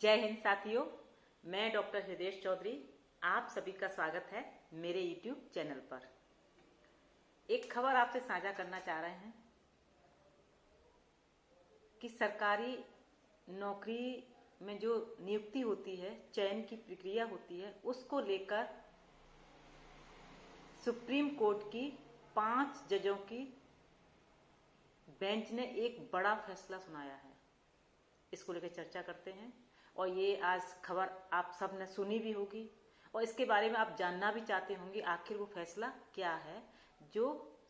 जय हिंद साथियों, मैं डॉक्टर हृदय चौधरी आप सभी का स्वागत है मेरे YouTube चैनल पर। एक खबर आपसे साझा करना चाह रहे हैं कि सरकारी नौकरी में जो नियुक्ति होती है, चयन की प्रक्रिया होती है, उसको लेकर सुप्रीम कोर्ट की 5 जजों की बेंच ने एक बड़ा फैसला सुनाया है। इसको लेकर चर्चा करते हैं और ये आज खबर आप सब ने सुनी भी होगी और इसके बारे में आप जानना भी चाहते होंगे आखिर वो फैसला क्या है जो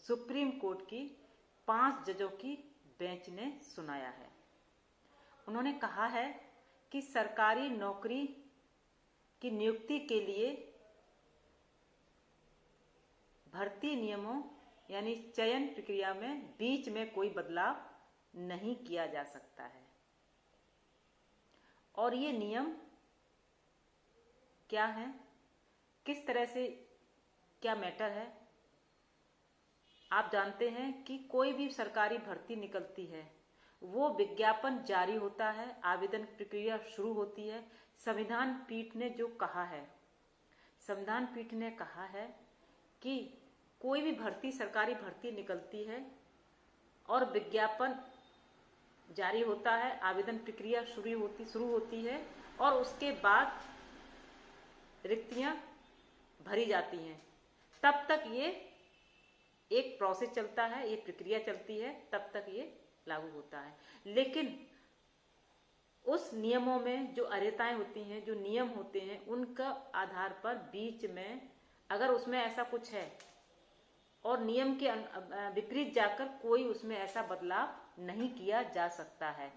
सुप्रीम कोर्ट की 5 जजों की बेंच ने सुनाया है। उन्होंने कहा है कि सरकारी नौकरी की नियुक्ति के लिए भर्ती नियमों यानी चयन प्रक्रिया में बीच में कोई बदलाव नहीं किया जा सकता है। और ये नियम क्या है, किस तरह से क्या मैटर है। आप जानते हैं कि कोई भी सरकारी भर्ती निकलती है, वो विज्ञापन जारी होता है, आवेदन प्रक्रिया शुरू होती है। संविधान पीठ ने जो कहा है, संविधान पीठ ने कहा है कि कोई भी भर्ती, सरकारी भर्ती निकलती है और विज्ञापन जारी होता है, आवेदन प्रक्रिया शुरू होती है और उसके बाद रिक्तियां भरी जाती हैं। तब तक ये एक प्रोसेस चलता है, ये प्रक्रिया चलती है, तब तक ये लागू होता है। लेकिन उस नियमों में जो अरेताएं होती हैं, जो नियम होते हैं, उनका आधार पर बीच में अगर उसमें ऐसा कुछ है और नियम के विपरीत जाकर कोई उसमें ऐसा बदलाव नहीं किया जा सकता है।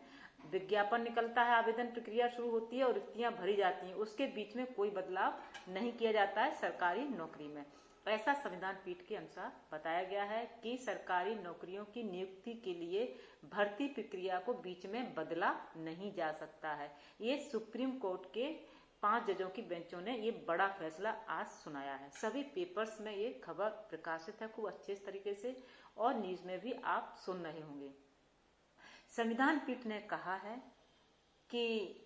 विज्ञापन निकलता है, आवेदन प्रक्रिया शुरू होती है और रिक्तियां भरी जाती हैं, उसके बीच में कोई बदलाव नहीं किया जाता है सरकारी नौकरी में। ऐसा संविधान पीठ के अनुसार बताया गया है कि सरकारी नौकरियों की नियुक्ति के लिए भर्ती प्रक्रिया को बीच में बदला नहीं जा सकता है। ये सुप्रीम कोर्ट के 5 जजों की बेंचों ने ये बड़ा फैसला आज सुनाया है। सभी पेपर्स में ये खबर प्रकाशित है खूब अच्छे तरीके से और न्यूज में भी आप सुन रहे होंगे। संविधान पीठ ने कहा है कि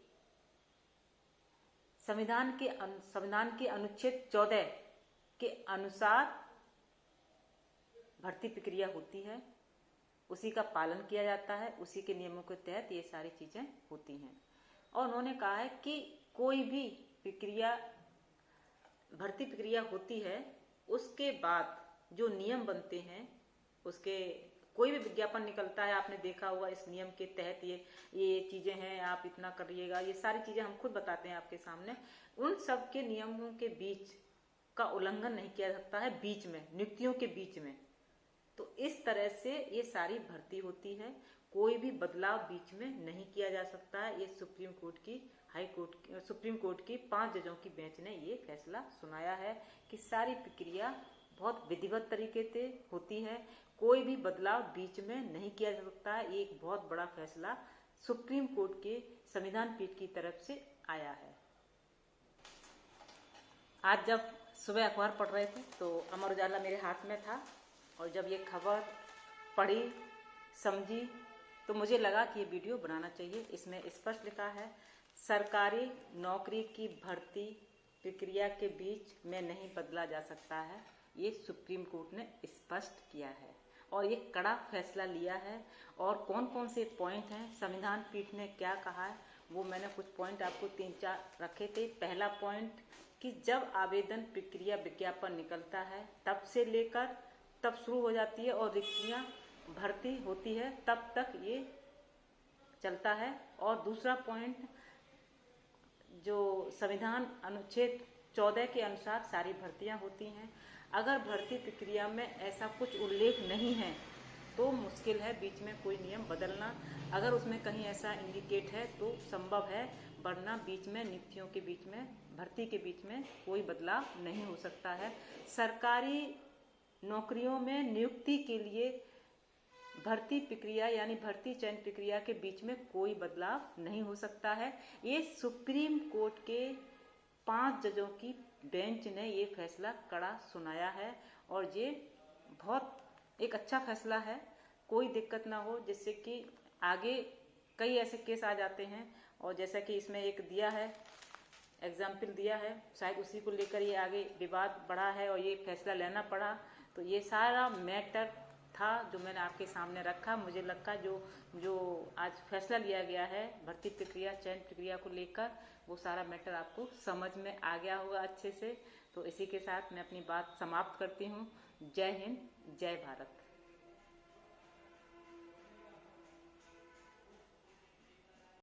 संविधान के अनुच्छेद 14 के अनुसार भर्ती प्रक्रिया होती है, उसी का पालन किया जाता है, उसी के नियमों के तहत ये सारी चीजें होती हैं। और उन्होंने कहा है कि कोई भी प्रक्रिया, भर्ती प्रक्रिया होती है, उसके बाद जो नियम बनते हैं, उसके कोई भी विज्ञापन निकलता है, आपने देखा होगा इस नियम के तहत ये चीजें हैं, आप इतना करिएगा, ये सारी चीजें हम खुद बताते हैं आपके सामने। उन सब के नियमों के बीच का उल्लंघन नहीं किया सकता है बीच में, नियुक्तियों के बीच में। तो इस तरह से ये सारी भर्ती होती है, कोई भी बदलाव बीच में नहीं किया जा सकता है। ये सुप्रीम कोर्ट की 5 जजों की बेंच ने ये फैसला सुनाया है कि सारी प्रक्रिया बहुत विधिवत तरीके से होती है, कोई भी बदलाव बीच में नहीं किया जा सकता है। एक बहुत बड़ा फैसला सुप्रीम कोर्ट के संविधान पीठ की तरफ से आया है। आज जब सुबह अखबार पढ़ रहे थे तो अमर उजाला मेरे हाथ में था और जब ये खबर पढ़ी, समझी, तो मुझे लगा कि ये वीडियो बनाना चाहिए। इसमें स्पष्ट लिखा है, सरकारी नौकरी की भर्ती प्रक्रिया के बीच में नहीं बदला जा सकता है। ये सुप्रीम कोर्ट ने स्पष्ट किया है और ये कड़ा फैसला लिया है। और कौन कौन से पॉइंट हैं, संविधान पीठ ने क्या कहा है, वो मैंने कुछ पॉइंट आपको 3-4 रखे थे। पहला पॉइंट कि जब आवेदन प्रक्रिया विज्ञापन निकलता है तब शुरू हो जाती है और रिक्तियां भर्ती होती है, तब तक ये चलता है। और दूसरा पॉइंट, जो संविधान अनुच्छेद 14 के अनुसार सारी भर्तियां होती हैं, अगर भर्ती प्रक्रिया में ऐसा कुछ उल्लेख नहीं है तो मुश्किल है बीच में कोई नियम बदलना। अगर उसमें कहीं ऐसा इंडिकेट है तो संभव है, वरना बीच में नियुक्तियों के बीच में, भर्ती के बीच में कोई बदलाव नहीं हो सकता है। सरकारी नौकरियों में नियुक्ति के लिए भर्ती प्रक्रिया यानी भर्ती चयन प्रक्रिया के बीच में कोई बदलाव नहीं हो सकता है। ये सुप्रीम कोर्ट के 5 जजों की बेंच ने ये फैसला कड़ा सुनाया है और ये बहुत एक अच्छा फैसला है। कोई दिक्कत ना हो, जिससे कि आगे कई ऐसे केस आ जाते हैं और जैसा कि इसमें एक दिया है, एग्जाम्पल दिया है, शायद उसी को लेकर ये आगे विवाद बढ़ा है और ये फैसला लेना पड़ा। तो ये सारा मैटर था जो मैंने आपके सामने रखा। मुझे लगा जो आज फैसला लिया गया है भर्ती प्रक्रिया, चयन प्रक्रिया को लेकर, वो सारा मैटर आपको समझ में आ गया होगा अच्छे से। तो इसी के साथ मैं अपनी बात समाप्त करती हूँ। जय हिंद, जय भारत।